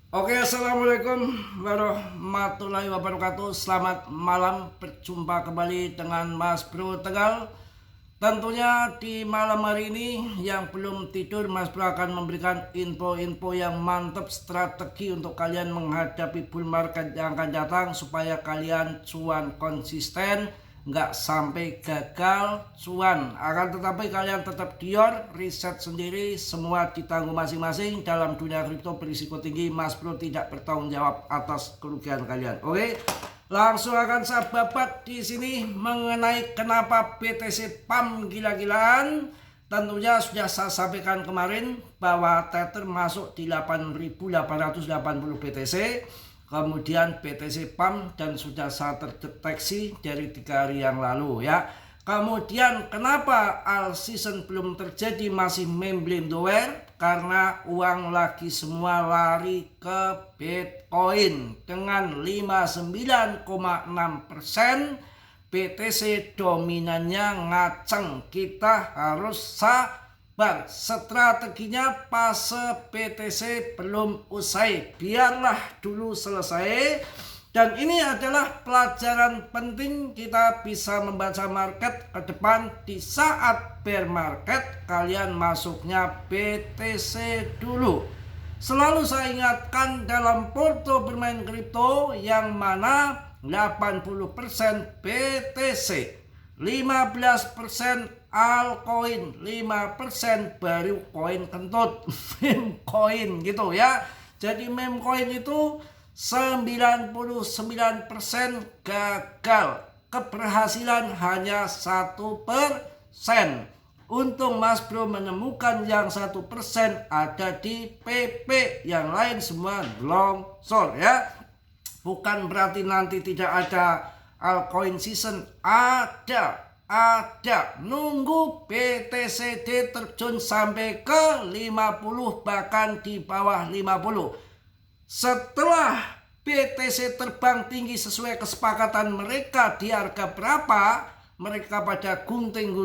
Oke, assalamualaikum warahmatullahi wabarakatuh. Selamat malam, berjumpa kembali dengan Mas Bro Tegal. Tentunya di malam hari ini yang belum tidur, Mas Bro akan memberikan info-info yang mantap, strategi untuk kalian menghadapi bull market yang akan datang supaya kalian cuan konsisten, nggak sampai gagal cuan. Akan tetapi kalian tetap dior, riset sendiri, semua ditanggung masing-masing. Dalam dunia kripto berisiko tinggi, Mas Bro tidak bertanggung jawab atas kerugian kalian. Oke, langsung akan saya babat di sini mengenai kenapa BTC Pump gila-gilaan. Tentunya sudah saya sampaikan kemarin bahwa Tether masuk di 8.880 BTC. Kemudian BTC Pump dan sudah saya terdeteksi dari 3 hari yang lalu ya. Kemudian kenapa all season belum terjadi, masih memblame doer? Karena uang lagi semua lari ke Bitcoin dengan 59,6%. BTC dominannya ngaceng, kita harus strateginya fase BTC belum usai, biarlah dulu selesai. Dan ini adalah pelajaran penting, kita bisa membaca market ke depan. Di saat bear market kalian masuknya BTC dulu. Selalu saya ingatkan dalam porto bermain kripto yang mana 80% BTC, 15% altcoin, 5% baru koin kentut meme coin gitu ya. Jadi meme coin itu 99% gagal, keberhasilan hanya 1%. Untung Mas Bro menemukan yang 1% ada di PP, yang lain semua longsor ya. Bukan berarti nanti tidak ada altcoin season, ada. Nunggu BTCD terjun sampai ke 50, bahkan di bawah 50. Setelah BTC terbang tinggi sesuai kesepakatan mereka di harga berapa, mereka pada gunting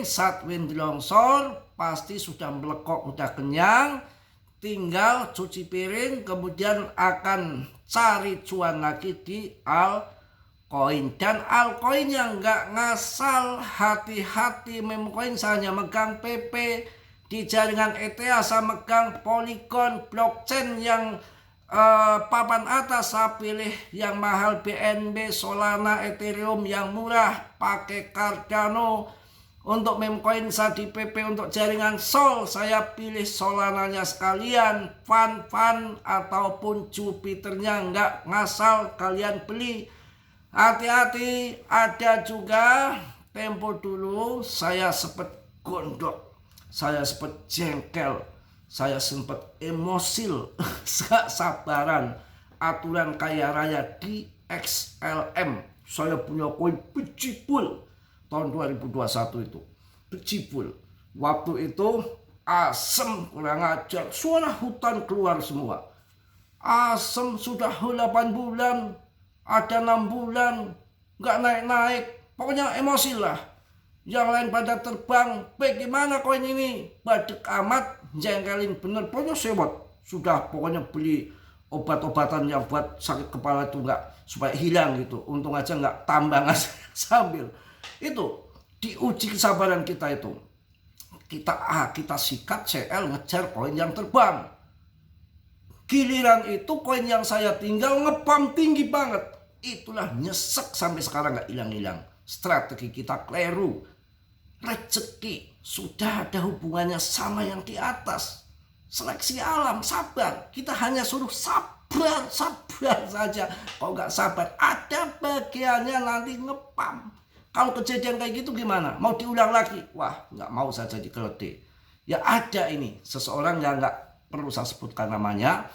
saat wind longsor pasti sudah melekok, udah kenyang, tinggal cuci piring, kemudian akan cari cuan lagi di altcoin. Dan altcoin yang nggak ngasal, hati-hati. Meme coin saya hanya megang PP, di jaringan ETH saya megang Polygon. Blockchain yang papan atas saya pilih yang mahal BNB, Solana, Ethereum. Yang murah pakai Cardano. Untuk meme coin saya di PP. Untuk jaringan Sol saya pilih Solananya sekalian. Fun ataupun Jupiternya nggak ngasal, kalian beli. Hati-hati, ada juga tempo dulu saya sempat gondok, saya sempat jengkel, saya sempat emosil, gak sabaran. Aturan kaya raya di XLM, saya punya koin Bejibul tahun 2021 itu. Bejibul waktu itu asem, kurang ajar, suara hutan keluar semua. Asem sudah 8 bulan, ada 6 bulan nggak naik-naik, pokoknya emosi lah. Yang lain pada terbang, bagaimana koin ini, badek amat, jengkelin bener. Pokoknya sewot, sudah pokoknya beli obat-obatan yang buat sakit kepala itu nggak, supaya hilang gitu. Untung aja nggak tambang aja sambil itu. Diuji kesabaran kita itu, kita sikat CL ngejar koin yang terbang. Giliran itu koin yang saya tinggal ngepam tinggi banget. Itulah nyesek sampai sekarang nggak hilang-hilang. Strategi kita keliru. Rezeki sudah ada hubungannya sama yang di atas. Seleksi alam, sabar. Kita hanya suruh sabar saja. Kalau nggak sabar, ada bagiannya nanti ngepam. Kalau kejadian kayak gitu gimana? Mau diulang lagi? Wah, nggak mau saya jadi keledai. Ya ada ini, seseorang yang nggak perlu saya sebutkan namanya,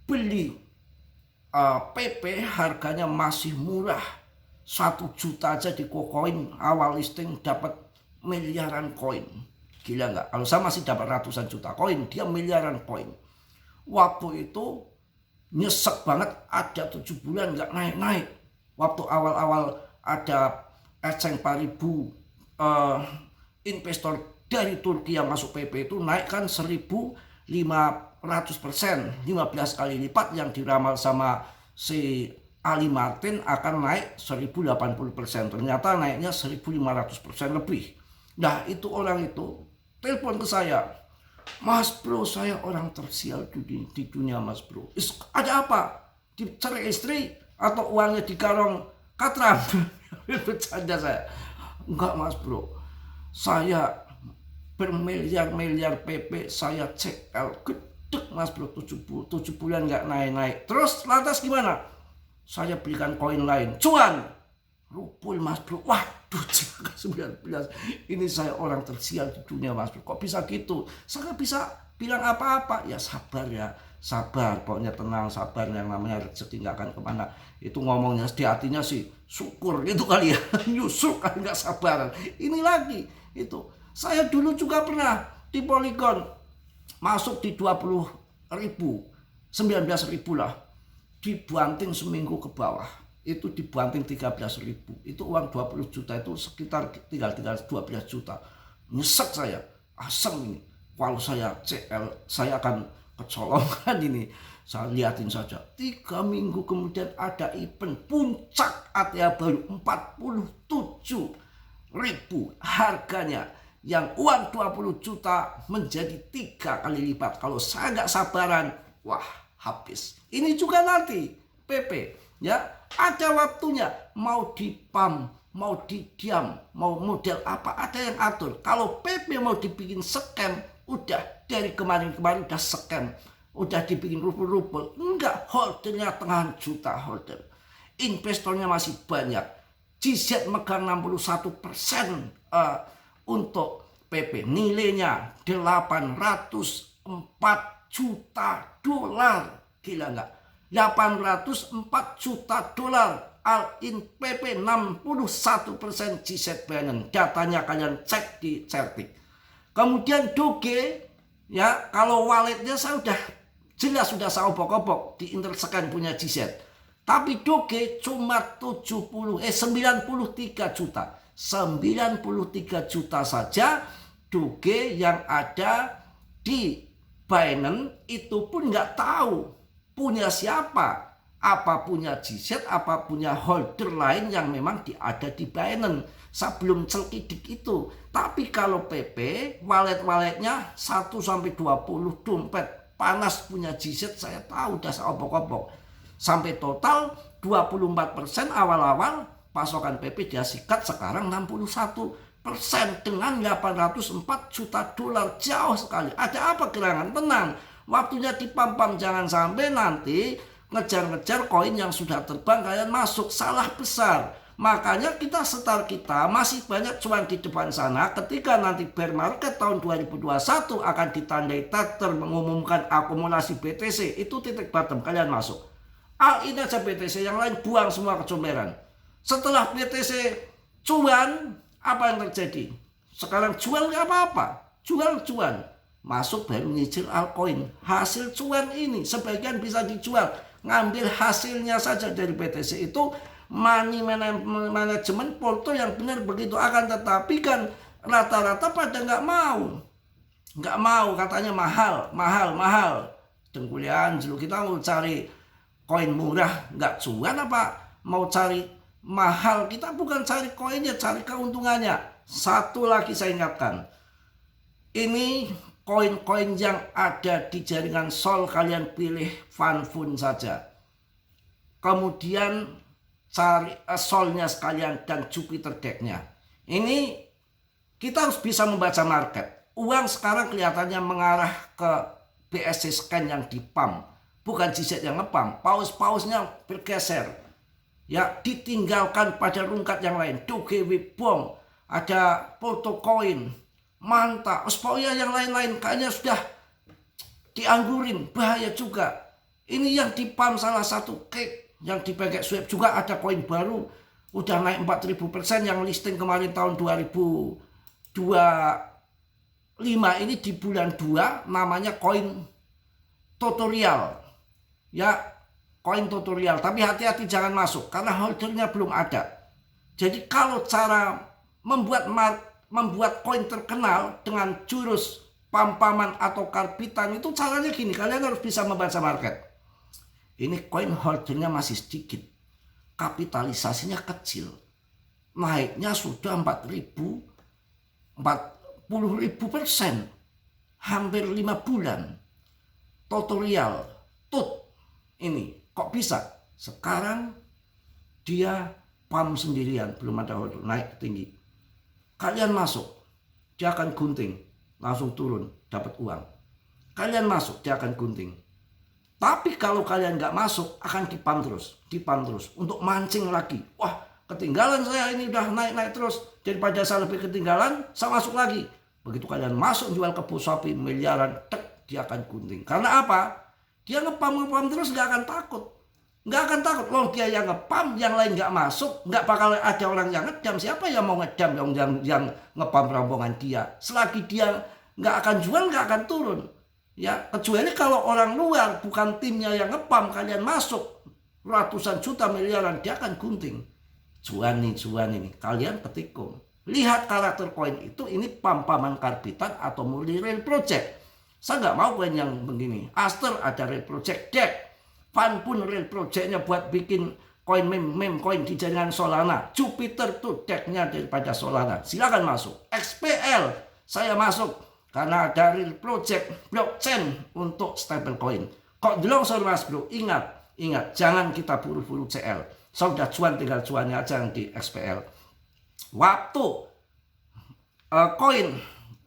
beli PP harganya masih murah, 1 juta aja di KuCoin, awal listing dapat miliaran koin. Gila nggak? Kalau saya masih dapat ratusan juta koin, dia miliaran koin. Waktu itu nyesek banget, ada 7 bulan nggak naik-naik. Waktu awal-awal ada Eceng Paribu, investor dari Turki yang masuk PP itu naik kan 1.500 500%, 15 kali lipat yang diramal sama si Ali Martin akan naik 1080%. Ternyata naiknya 1500% lebih. Nah, itu orang itu telepon ke saya. Mas bro, saya orang tersial di dunia mas bro. Ada apa? Dicerai istri atau uangnya dikarong katram? Bercanda saya. Enggak mas bro, saya bermiliar-miliar PP saya CL gedek mas bro, 7 bulan nggak naik-naik. Terus lantas gimana? Saya belikan koin lain, cuan, rupul mas bro. Waduh, 19. Ini saya orang tersial di dunia mas bro. Kok bisa gitu? Saya nggak bisa bilang apa-apa. Ya sabar ya, sabar. Pokoknya tenang, sabar. Yang namanya rezeki nggak akan kemana. Itu ngomongnya di hatinya sih syukur gitu kali ya. Nyusuk kan nggak sabaran. Ini lagi itu. Saya dulu juga pernah di Polygon masuk di 20.000, 19.000 lah. Dibanting seminggu ke bawah. Itu dibanting 13.000. Itu uang 20 juta itu sekitar tinggal 12 juta. Nyesek saya. Asem ini. Kalau saya CL, saya akan kecolongan ini. Saya lihatin saja. 3 minggu kemudian ada event puncak ATA baru 47.000 harganya. Yang uang 20 juta menjadi 3 kali lipat. Kalau saya nggak sabaran, wah habis. Ini juga nanti PP ya, ada waktunya mau di pump, mau di diam, mau model apa, ada yang atur. Kalau PP mau dibikin scam, udah dari kemarin-kemarin udah scam, udah dibikin rupul-rupul. Enggak, holdernya tengah juta holder. Investornya masih banyak. GZ megang 61% untuk PP. Nilainya 804 juta dolar. Gila enggak? 804 juta dolar. All-in PP 61% GZ Binance. Datanya kalian cek di Certik. Kemudian Doge, ya kalau walletnya saya udah jelas sudah saya obok-obok di Interscan punya GZ. Tapi Doge cuma 93 juta. 93 juta saja Doge yang ada di Binance itu pun nggak tahu punya siapa, apa punya GZ, apa punya holder lain yang memang ada di Binance. Saya belum celidik itu. Tapi kalau PP, wallet-walletnya 1-20 dompet panas punya GZ, saya tahu udah saya obok-obok. Sampai total 24% awal-awal pasokan PP dia sikat sekarang 61% dengan 804 juta dolar. Jauh sekali. Ada apa gerangan? Tenang. Waktunya dipam-pam, jangan sampai nanti ngejar-ngejar koin yang sudah terbang kalian masuk. Salah besar. Makanya kita setar kita masih banyak cuan di depan sana. Ketika nanti bear market tahun 2021 akan ditandai Tether mengumumkan akumulasi BTC, itu titik bottom, kalian masuk. All-in aja BTC, yang lain buang semua kecomberan. Setelah BTC cuan, apa yang terjadi? Sekarang jual nggak apa-apa, jual cuan. Masuk baru nyicil altcoin. Hasil cuan ini sebagian bisa dijual. Ngambil hasilnya saja dari BTC itu money management porto yang benar begitu. Akan tetapi kan rata-rata pada nggak mau. Nggak mau, katanya mahal. Dengkulian dulu kita mau cari koin murah nggak cuan apa mau cari mahal? Kita bukan cari koinnya, cari keuntungannya. Satu lagi saya ingatkan, ini koin-koin yang ada di jaringan Sol kalian pilih Fanfun saja. Kemudian cari Solnya sekalian dan Jupiter Deck-nya. Ini kita harus bisa membaca market. Uang sekarang kelihatannya mengarah ke BSC scan yang dipump, bukan GZ yang ngepump. Paus-pausnya bergeser. Ya, ditinggalkan pada rungkat yang lain. Doge, Wibong, ada Poltocoin, Manta, pokoknya yang lain-lain kayaknya sudah dianggurin, bahaya juga. Ini yang dipam salah satu cake yang dipakai Swap juga ada koin baru udah naik 4000% yang listing kemarin tahun 2025 ini di bulan 2 namanya koin tutorial. Ya, koin tutorial, tapi hati-hati jangan masuk karena holdernya belum ada. Jadi kalau cara membuat koin terkenal dengan jurus pampaman atau karbitan itu caranya gini, kalian harus bisa membaca market. Ini koin holdernya masih sedikit, kapitalisasinya kecil, naiknya sudah 40.000% hampir 5 bulan. Tutorial ini kok bisa sekarang dia pump sendirian, belum ada order, naik tinggi. Kalian masuk, dia akan gunting, langsung turun, dapat uang. Kalian masuk, dia akan gunting. Tapi kalau kalian nggak masuk, akan dipump terus, untuk mancing lagi. Wah, ketinggalan saya ini udah naik terus. Daripada saya lebih ketinggalan, saya masuk lagi. Begitu kalian masuk jual kebo sapi miliaran, dia akan gunting. Karena apa? Dia ngepam terus, nggak akan takut. Loh, dia yang ngepam, yang lain nggak masuk, nggak bakal ada orang yang ngedam. Siapa yang mau ngedam yang ngepam rombongan dia? Selagi dia nggak akan jual, nggak akan turun. Ya, kecuali kalau orang luar bukan timnya yang ngepam, kalian masuk ratusan juta miliaran, dia akan gunting. Cuan ini, kalian ketikung. Lihat karakter koin itu, ini pampaman karbitan atau multi real project. Saya nggak mau koin yang begini. Aster ada real project deck. Fan pun real projectnya buat bikin koin meme koin di jaringan Solana. Jupiter tuh decknya daripada Solana. Silakan masuk. XPL saya masuk karena ada real project blockchain untuk stablecoin. Kok longsor mas bro? Ingat, jangan kita buru-buru CL. Sudah cuan, tinggal cuannya aja di XPL. Waktu koin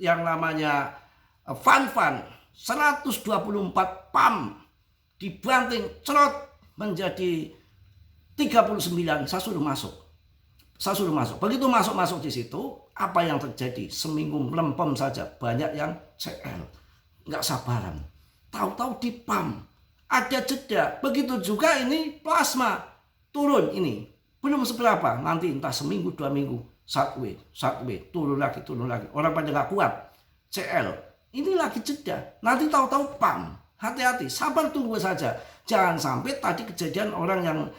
yang namanya Fan 124 pam dibanting cerot menjadi 39, saya suruh masuk. Begitu masuk di situ, apa yang terjadi? Seminggu melempem saja, banyak yang CL, nggak sabaran. Tahu-tahu di pam, ada jeda. Begitu juga ini plasma turun ini, belum seberapa. Nanti entah seminggu 2 minggu, satwe, turun lagi. Orang pada nggak kuat, CL. Ini lagi jeda, nanti tahu-tahu pam. Hati-hati, sabar, tunggu saja. Jangan sampai tadi kejadian orang yang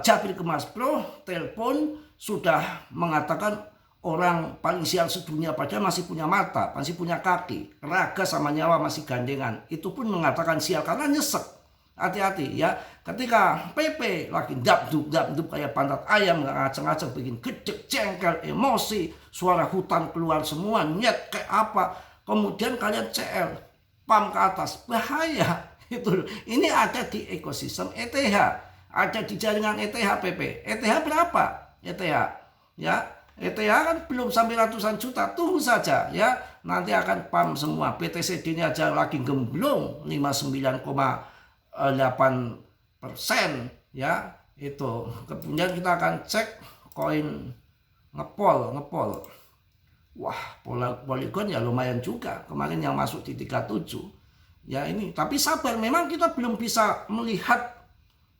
Japri ke Mas Bro, telepon sudah mengatakan orang paling sial sedunia, padahal masih punya mata, masih punya kaki, raga sama nyawa masih gandengan. Itu pun mengatakan sial karena nyesek. Hati-hati ya, ketika PP lagi dap-dup kayak pantat ayam, ngaceng-ngaceng, bikin gedek, jengkel, emosi, suara hutan keluar semua, nyet kayak apa. Kemudian kalian CL, pam ke atas, bahaya. Ini ada di ekosistem ETH, ada di jaringan ETH PP. ETH berapa? ETH ya, ETH kan belum sampai ratusan juta, tunggu saja ya, nanti akan pam semua. BTC ini aja lagi gemblong 59,8% ya, itu. Kemudian kita akan cek koin ngepol. Wah, Polygon ya lumayan juga. Kemarin yang masuk di 37. Ya ini, tapi sabar, memang kita belum bisa melihat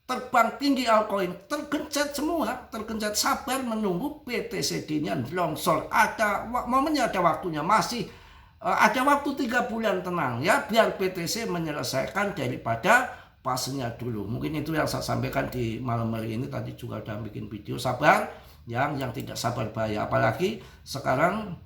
terbang tinggi altcoin. Tergencet semua, sabar menunggu BTCD-nya longsor. Ada momennya, ada waktunya, masih ada waktu 3 bulan, tenang ya, biar BTC menyelesaikan daripada pasnya dulu. Mungkin itu yang saya sampaikan di malam hari ini. Tadi juga udah bikin video, sabar. Yang tidak sabar bahaya. Apalagi sekarang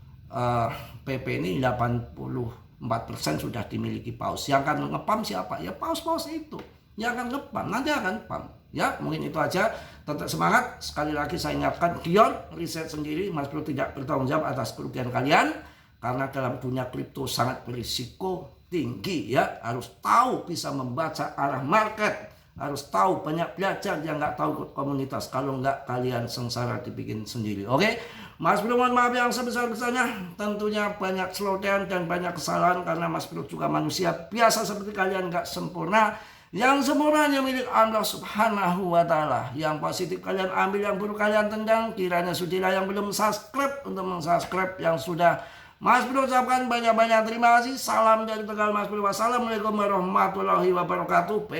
PP ini 84% sudah dimiliki paus. Yang akan ngepam siapa? Ya paus-paus itu yang akan ngepam, nanti akan pam. Ya mungkin itu aja. Tetap semangat. Sekali lagi saya ingatkan, Dion riset sendiri, Mas Bro tidak bertanggung jawab atas kerugian kalian. Karena dalam dunia kripto sangat berisiko tinggi ya. Harus tahu bisa membaca arah market. Harus tahu, banyak belajar, yang nggak tahu komunitas. Kalau nggak, kalian sengsara dibikin sendiri. Oke, Mas Bro mohon maaf yang sebesar-besarnya. Tentunya banyak slowdown dan banyak kesalahan, karena Mas Bro juga manusia biasa seperti kalian, nggak sempurna. Yang sempurnanya milik Allah Subhanahu wa Ta'ala. Yang positif kalian ambil, yang buruk kalian tendang. Kiranya sudilah yang belum subscribe untuk mensubscribe, yang sudah. Mas Bro ucapkan banyak-banyak terima kasih. Salam dari Tegal Mas Bro. Wassalamualaikum warahmatullahi wabarakatuh.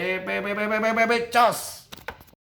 Cos.